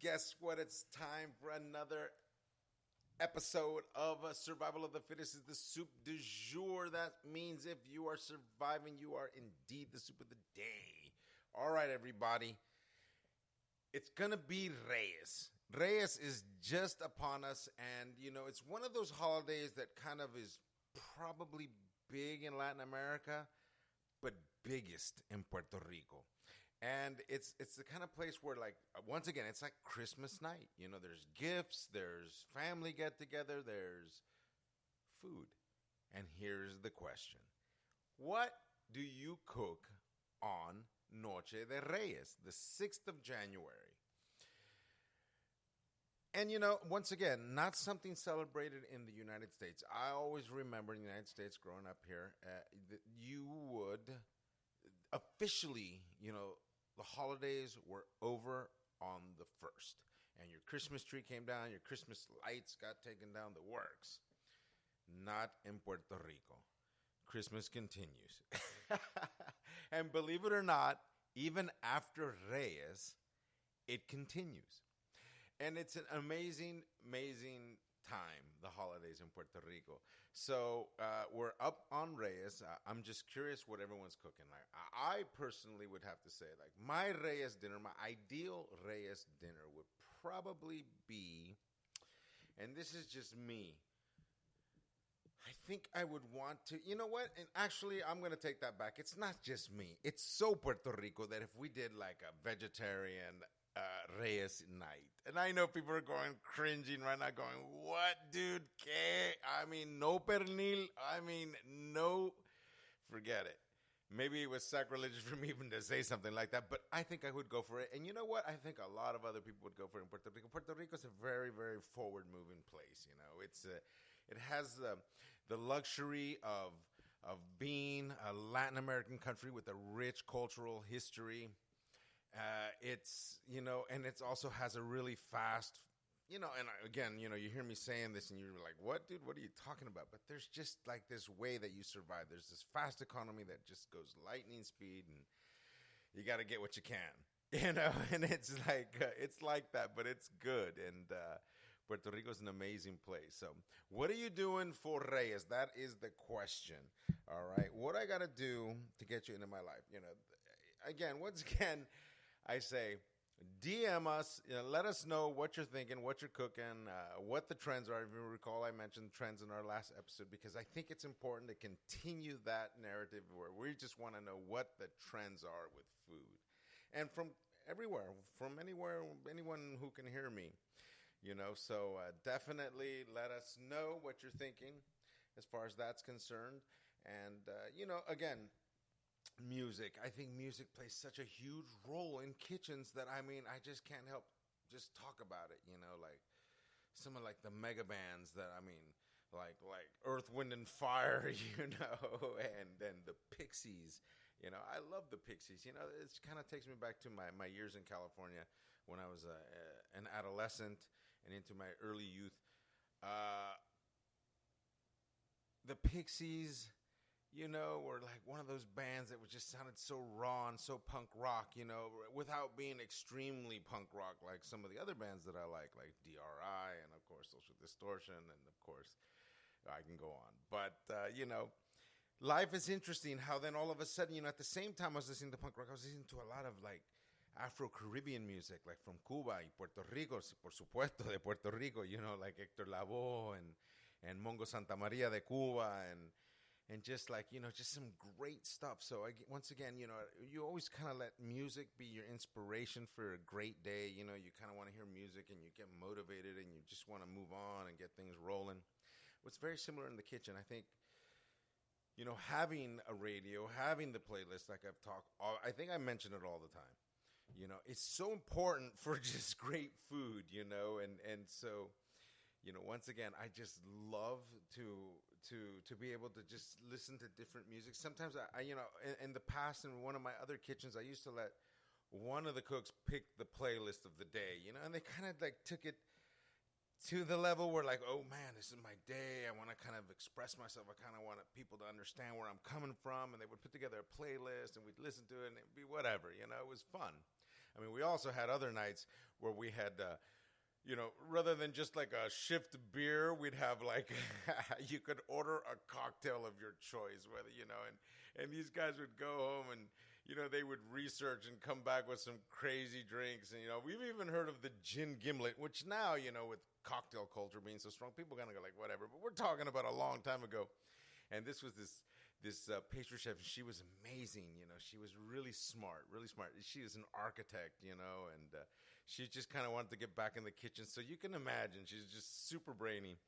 guess what? It's time for another episode of Survival of the Fittest is the soup du jour. That means if you are surviving, you are indeed the soup of the day. All right, everybody. It's going to be Reyes. Reyes is just upon us, and, it's one of those holidays that kind of is probably big in Latin America, but biggest in Puerto Rico. And it's the kind of place where, like, once again, it's like Christmas night. There's gifts, there's family get-together, there's food. And here's the question. What do you cook on Noche de Reyes, the 6th of January? And, once again, not something celebrated in the United States. I always remember in the United States growing up here, that you would officially, the holidays were over on the 1st. And your Christmas tree came down, your Christmas lights got taken down, the works. Not in Puerto Rico. Christmas continues. And believe it or not, even after Reyes, it continues. And it's an amazing, amazing time, the holidays in Puerto Rico. So we're up on Reyes. I'm just curious what everyone's cooking. Like, I personally would have to say, like, my Reyes dinner, my ideal Reyes dinner would probably be, and this is just me, I think I would want to, you know what? And actually, I'm going to take that back. It's not just me. It's so Puerto Rico that if we did like a vegetarian Reyes night, and I know people are going cringing right now going, what, dude? ¿Qué? I mean, no pernil. I mean, no, forget it. Maybe it was sacrilegious for me even to say something like that, but I think I would go for it. And you know what? I think a lot of other people would go for it in Puerto Rico. Puerto Rico is a very, very forward-moving place. It has the luxury of being a Latin American country with a rich cultural history. And it also has a really fast, and again, you hear me saying this and you're like, what, dude, what are you talking about? But there's just like this way that you survive. There's this fast economy that just goes lightning speed, and you got to get what you can, and it's like that, but it's good. And Puerto Rico is an amazing place. So what are you doing for Reyes? That is the question. All right. What I got to do to get you into my life? Once again, I say, DM us, let us know what you're thinking, what you're cooking, what the trends are. If you recall, I mentioned trends in our last episode because I think it's important to continue that narrative where we just want to know what the trends are with food. And from everywhere, from anywhere, anyone who can hear me, So definitely let us know what you're thinking as far as that's concerned. And, again, music. I think music plays such a huge role in kitchens that, I just can't help just talk about it, like some of like the mega bands that, like Earth, Wind, and Fire, and then the Pixies. I love the Pixies. It kind of takes me back to my years in California when I was an adolescent and into my early youth. The Pixies, were like one of those bands that just sounded so raw and so punk rock, without being extremely punk rock like some of the other bands that I like DRI and, of course, Social Distortion, and, of course, I can go on. But, life is interesting how then all of a sudden, at the same time I was listening to punk rock, I was listening to a lot of, like, Afro-Caribbean music, like from Cuba y Puerto Rico, por supuesto, de Puerto Rico, like Héctor Lavoe and Mongo Santa Maria de Cuba, and just like, just some great stuff. So once again, you always kind of let music be your inspiration for a great day. You kind of want to hear music and you get motivated and you just want to move on and get things rolling. What's very similar in the kitchen, I think, having a radio, having the playlist like I've talked, I think I mention it all the time. It's so important for just great food, and so, once again, I just love to be able to just listen to different music. Sometimes I in the past, in one of my other kitchens, I used to let one of the cooks pick the playlist of the day, and they kind of like took it to the level where like, oh man, this is my day. I want to kind of express myself. I kind of want people to understand where I'm coming from. And they would put together a playlist and we'd listen to it and it'd be whatever, It was fun. I mean, we also had other nights where we had, rather than just like a shift beer, we'd have like, you could order a cocktail of your choice, and these guys would go home and, they would research and come back with some crazy drinks. And, we've even heard of the gin gimlet, which now, with cocktail culture being so strong, people kind of go like, whatever. But we're talking about a long time ago. And this was this pastry chef. She was amazing. She was really smart, really smart. She is an architect, and she just kind of wanted to get back in the kitchen. So you can imagine she's just super brainy.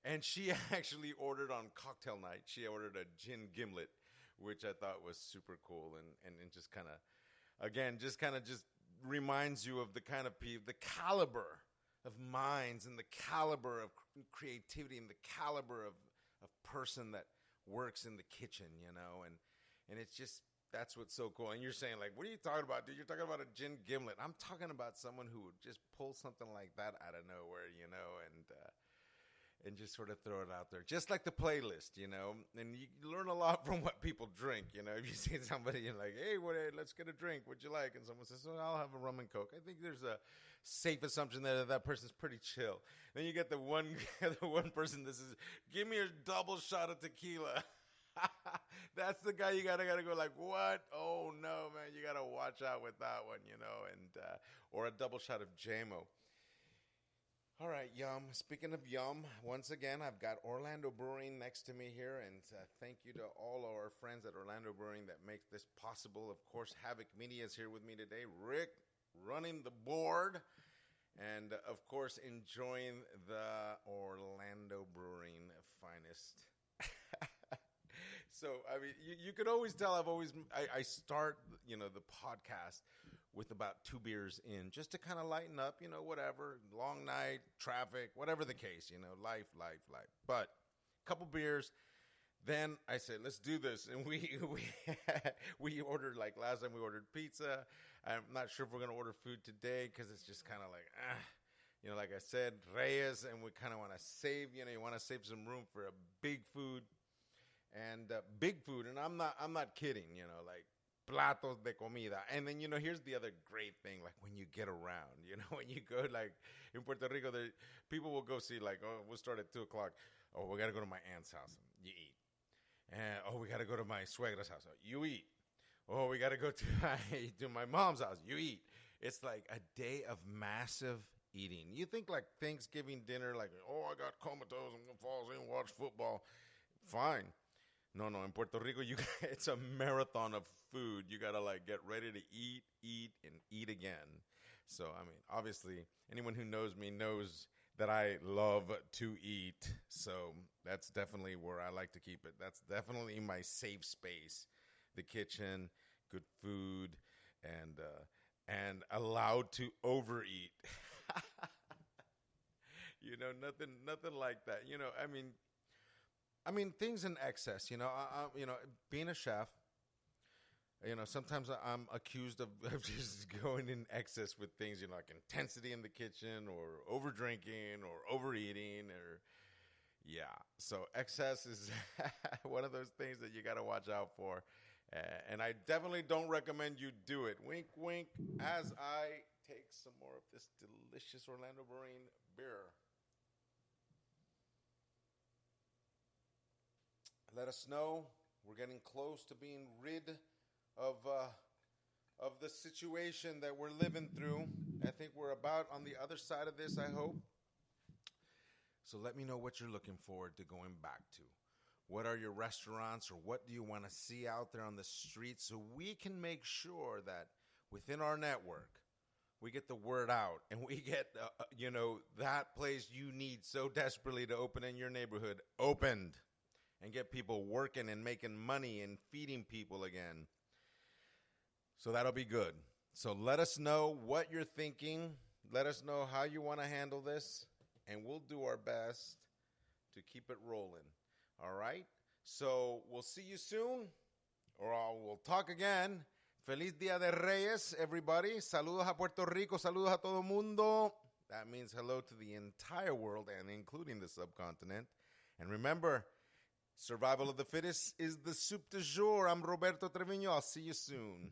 And she actually ordered on cocktail night, she ordered a gin gimlet, which I thought was super cool. And just kind of, again, just reminds you of the kind of people, the caliber of minds and the caliber of creativity and the caliber of person that works in the kitchen, and it's just, that's what's so cool. And you're saying like, what are you talking about, dude? You're talking about a gin gimlet. I'm talking about someone who would just pull something like that out of nowhere, and just sort of throw it out there, just like the playlist, and you learn a lot from what people drink. If you see somebody, you're like, hey, let's get a drink, what'd you like? And someone says, well, I'll have a rum and coke. I think there's a safe assumption that person's pretty chill. Then you get the one person that says, give me a double shot of tequila. That's the guy you gotta go like, what? Oh no, man, you gotta watch out with that one, and or a double shot of JMO. All right, yum. Speaking of yum, once again, I've got Orlando Brewing next to me here, and thank you to all our friends at Orlando Brewing that make this possible. Of course, Havoc Media is here with me today. Rick running the board, and of course, enjoying the Orlando Brewing finest. So, I mean, you could always tell I start, the podcast with about 2 beers in, just to kind of lighten up, whatever, long night, traffic, whatever the case, life. But a couple beers, then I said, let's do this. And we ordered, like last time we ordered pizza. I'm not sure if we're going to order food today because it's just kind of like, like I said, Reyes, and we kind of want to save, you want to save some room for a big food. And and I'm not kidding, like platos de comida. And then, here's the other great thing, like when you get around, when you go, like in Puerto Rico, people will go see, like, oh, we'll start at 2 o'clock. Oh, we got to go to my aunt's house. You eat. And, oh, we got to go to my suegra's house. You eat. Oh, we got to go to my mom's house. You eat. It's like a day of massive eating. You think like Thanksgiving dinner, like, oh, I got comatose, I'm going to fall asleep and watch football. Fine. No, in Puerto Rico, it's a marathon of food. You got to like get ready to eat, and eat again. So, I mean, obviously, anyone who knows me knows that I love to eat. So that's definitely where I like to keep it. That's definitely my safe space, the kitchen, good food, and allowed to overeat. Nothing like that. I mean, things in excess, being a chef, sometimes I'm accused of just going in excess with things, like intensity in the kitchen or over drinking or overeating so excess is one of those things that you got to watch out for. And I definitely don't recommend you do it. Wink, wink, as I take some more of this delicious Orlando Brewing beer. Let us know. We're getting close to being rid of the situation that we're living through. I think we're about on the other side of this, I hope. So let me know what you're looking forward to going back to. What are your restaurants, or what do you want to see out there on the streets, so we can make sure that within our network, we get the word out, and we get, that place you need so desperately to open in your neighborhood opened. And get people working and making money and feeding people again. So that'll be good. So let us know what you're thinking. Let us know how you want to handle this. And we'll do our best to keep it rolling. All right? So we'll see you soon. Or we'll talk again. Feliz Dia de Reyes, everybody. Saludos a Puerto Rico. Saludos a todo mundo. That means hello to the entire world, and including the subcontinent. And remember, survival of the fittest is the soup du jour. I'm Roberto Treviño. I'll see you soon.